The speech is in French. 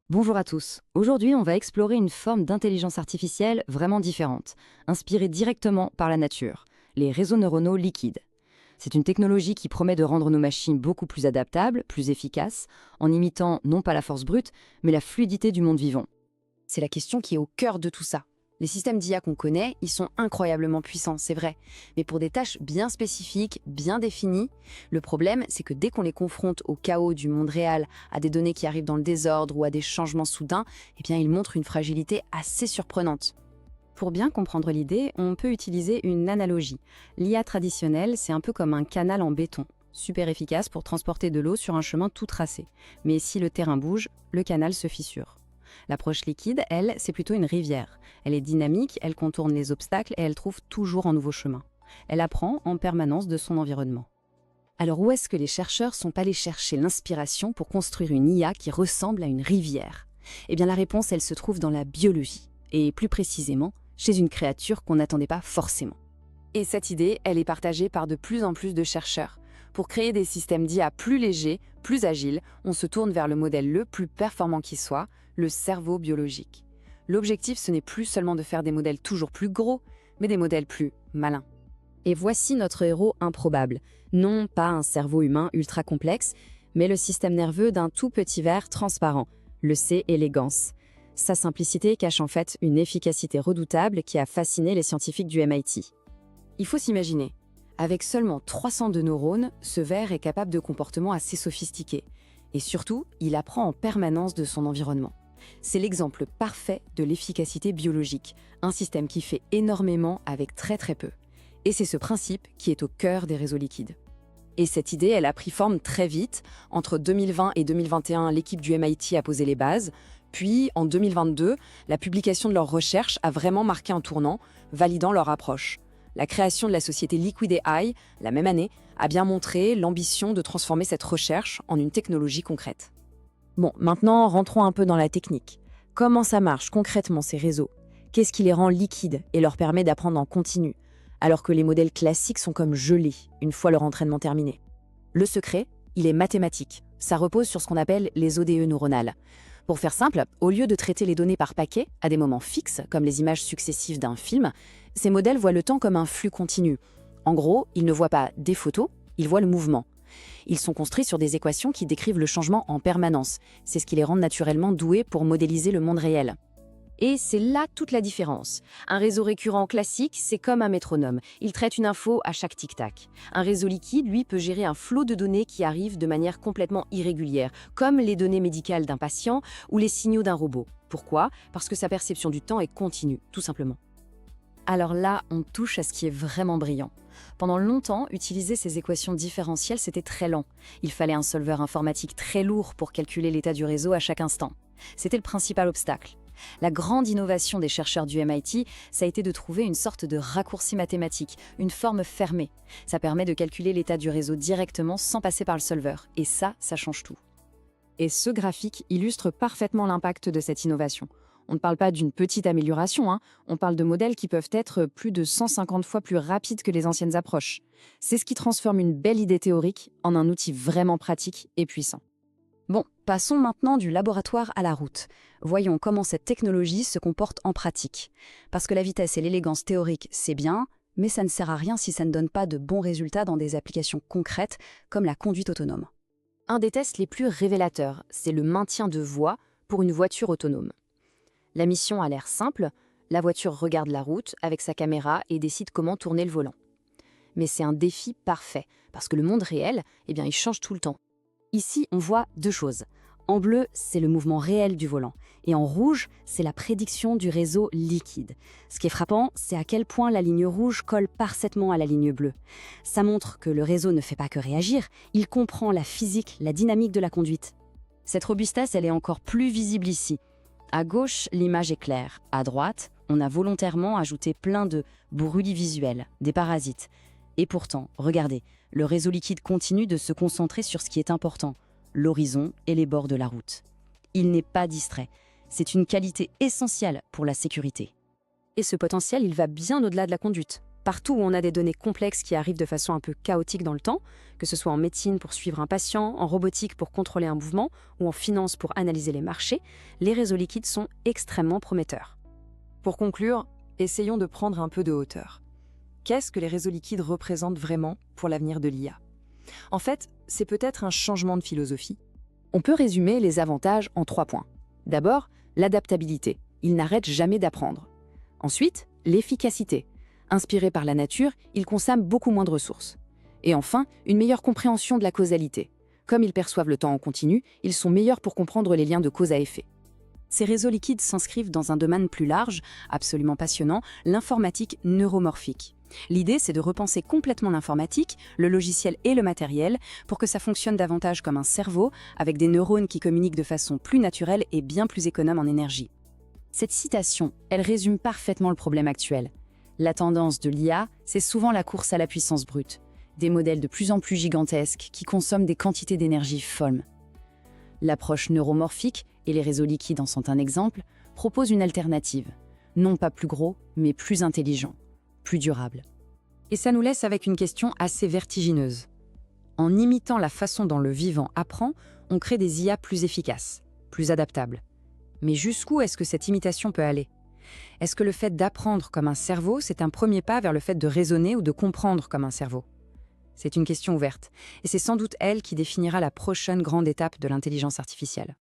Bonjour à tous. Aujourd'hui, on va explorer une forme d'intelligence artificielle vraiment différente, inspirée directement par la nature, les réseaux neuronaux liquides. C'est une technologie qui promet de rendre nos machines beaucoup plus adaptables, plus efficaces, en imitant non pas la force brute, mais la fluidité du monde vivant. C'est la question qui est au cœur de tout ça. Les systèmes d'IA qu'on connaît, ils sont incroyablement puissants, c'est vrai. Mais pour des tâches bien spécifiques, bien définies, le problème, c'est que dès qu'on les confronte au chaos du monde réel, à des données qui arrivent dans le désordre ou à des changements soudains, eh bien, ils montrent une fragilité assez surprenante. Pour bien comprendre l'idée, on peut utiliser une analogie. L'IA traditionnelle, c'est un peu comme un canal en béton, super efficace pour transporter de l'eau sur un chemin tout tracé. Mais si le terrain bouge, le canal se fissure. L'approche liquide, elle, c'est plutôt une rivière. Elle est dynamique, elle contourne les obstacles et elle trouve toujours un nouveau chemin. Elle apprend en permanence de son environnement. Alors où est-ce que les chercheurs sont allés chercher l'inspiration pour construire une IA qui ressemble à une rivière? Eh bien la réponse, elle se trouve dans la biologie, et plus précisément, chez une créature qu'on n'attendait pas forcément. Et cette idée, elle est partagée par de plus en plus de chercheurs. Pour créer des systèmes d'IA plus légers, plus agiles, on se tourne vers le modèle le plus performant qui soit, le cerveau biologique. L'objectif, ce n'est plus seulement de faire des modèles toujours plus gros, mais des modèles plus malins. Et voici notre héros improbable. Non pas un cerveau humain ultra complexe, mais le système nerveux d'un tout petit ver transparent, le C. elegans. Sa simplicité cache en fait une efficacité redoutable qui a fasciné les scientifiques du MIT. Il faut s'imaginer, avec seulement 302 neurones, ce ver est capable de comportements assez sophistiqués. Et surtout, il apprend en permanence de son environnement. C'est l'exemple parfait de l'efficacité biologique, un système qui fait énormément avec très peu. Et c'est ce principe qui est au cœur des réseaux liquides. Et cette idée, elle a pris forme très vite. Entre 2020 et 2021, l'équipe du MIT a posé les bases. Puis, en 2022, la publication de leurs recherches a vraiment marqué un tournant, validant leur approche. La création de la société Liquid AI, la même année, a bien montré l'ambition de transformer cette recherche en une technologie concrète. Bon, maintenant, rentrons un peu dans la technique. Comment ça marche concrètement ces réseaux? Qu'est-ce qui les rend liquides et leur permet d'apprendre en continu, alors que les modèles classiques sont comme gelés une fois leur entraînement terminé? Le secret, il est mathématique. Ça repose sur ce qu'on appelle les ODE neuronales. Pour faire simple, au lieu de traiter les données par paquets, à des moments fixes, comme les images successives d'un film, ces modèles voient le temps comme un flux continu. En gros, ils ne voient pas des photos, ils voient le mouvement. Ils sont construits sur des équations qui décrivent le changement en permanence. C'est ce qui les rend naturellement doués pour modéliser le monde réel. Et c'est là toute la différence. Un réseau récurrent classique, c'est comme un métronome. Il traite une info à chaque tic-tac. Un réseau liquide, lui, peut gérer un flot de données qui arrivent de manière complètement irrégulière, comme les données médicales d'un patient ou les signaux d'un robot. Pourquoi? Parce que sa perception du temps est continue, tout simplement. Alors là, on touche à ce qui est vraiment brillant. Pendant longtemps, utiliser ces équations différentielles, c'était très lent. Il fallait un solveur informatique très lourd pour calculer l'état du réseau à chaque instant. C'était le principal obstacle. La grande innovation des chercheurs du MIT, ça a été de trouver une sorte de raccourci mathématique, une forme fermée. Ça permet de calculer l'état du réseau directement sans passer par le solveur. Et ça change tout. Et ce graphique illustre parfaitement l'impact de cette innovation. On ne parle pas d'une petite amélioration, on parle de modèles qui peuvent être plus de 150 fois plus rapides que les anciennes approches. C'est ce qui transforme une belle idée théorique en un outil vraiment pratique et puissant. Bon, passons maintenant du laboratoire à la route. Voyons comment cette technologie se comporte en pratique. Parce que la vitesse et l'élégance théorique, c'est bien, mais ça ne sert à rien si ça ne donne pas de bons résultats dans des applications concrètes comme la conduite autonome. Un des tests les plus révélateurs, c'est le maintien de voie pour une voiture autonome. La mission a l'air simple, la voiture regarde la route avec sa caméra et décide comment tourner le volant. Mais c'est un défi parfait, parce que le monde réel, il change tout le temps. Ici, on voit deux choses. En bleu, c'est le mouvement réel du volant, et en rouge, c'est la prédiction du réseau liquide. Ce qui est frappant, c'est à quel point la ligne rouge colle parfaitement à la ligne bleue. Ça montre que le réseau ne fait pas que réagir, il comprend la physique, la dynamique de la conduite. Cette robustesse, elle est encore plus visible ici. À gauche, l'image est claire. À droite, on a volontairement ajouté plein de bruits visuels, des parasites. Et pourtant, regardez, le réseau liquide continue de se concentrer sur ce qui est important, l'horizon et les bords de la route. Il n'est pas distrait. C'est une qualité essentielle pour la sécurité. Et ce potentiel, il va bien au-delà de la conduite. Partout où on a des données complexes qui arrivent de façon un peu chaotique dans le temps, que ce soit en médecine pour suivre un patient, en robotique pour contrôler un mouvement ou en finance pour analyser les marchés, les réseaux liquides sont extrêmement prometteurs. Pour conclure, essayons de prendre un peu de hauteur. Qu'est-ce que les réseaux liquides représentent vraiment pour l'avenir de l'IA? En fait, c'est peut-être un changement de philosophie. On peut résumer les avantages en 3 points. D'abord, l'adaptabilité. Ils n'arrêtent jamais d'apprendre. Ensuite, l'efficacité. Inspirés par la nature, ils consomment beaucoup moins de ressources. Et enfin, une meilleure compréhension de la causalité. Comme ils perçoivent le temps en continu, ils sont meilleurs pour comprendre les liens de cause à effet. Ces réseaux liquides s'inscrivent dans un domaine plus large, absolument passionnant, l'informatique neuromorphique. L'idée, c'est de repenser complètement l'informatique, le logiciel et le matériel, pour que ça fonctionne davantage comme un cerveau, avec des neurones qui communiquent de façon plus naturelle et bien plus économe en énergie. Cette citation, elle résume parfaitement le problème actuel. La tendance de l'IA, c'est souvent la course à la puissance brute. Des modèles de plus en plus gigantesques qui consomment des quantités d'énergie folles. L'approche neuromorphique, et les réseaux liquides en sont un exemple, propose une alternative. Non pas plus gros, mais plus intelligent, plus durable. Et ça nous laisse avec une question assez vertigineuse. En imitant la façon dont le vivant apprend, on crée des IA plus efficaces, plus adaptables. Mais jusqu'où est-ce que cette imitation peut aller ? Est-ce que le fait d'apprendre comme un cerveau, c'est un premier pas vers le fait de raisonner ou de comprendre comme un cerveau ? C'est une question ouverte, et c'est sans doute elle qui définira la prochaine grande étape de l'intelligence artificielle.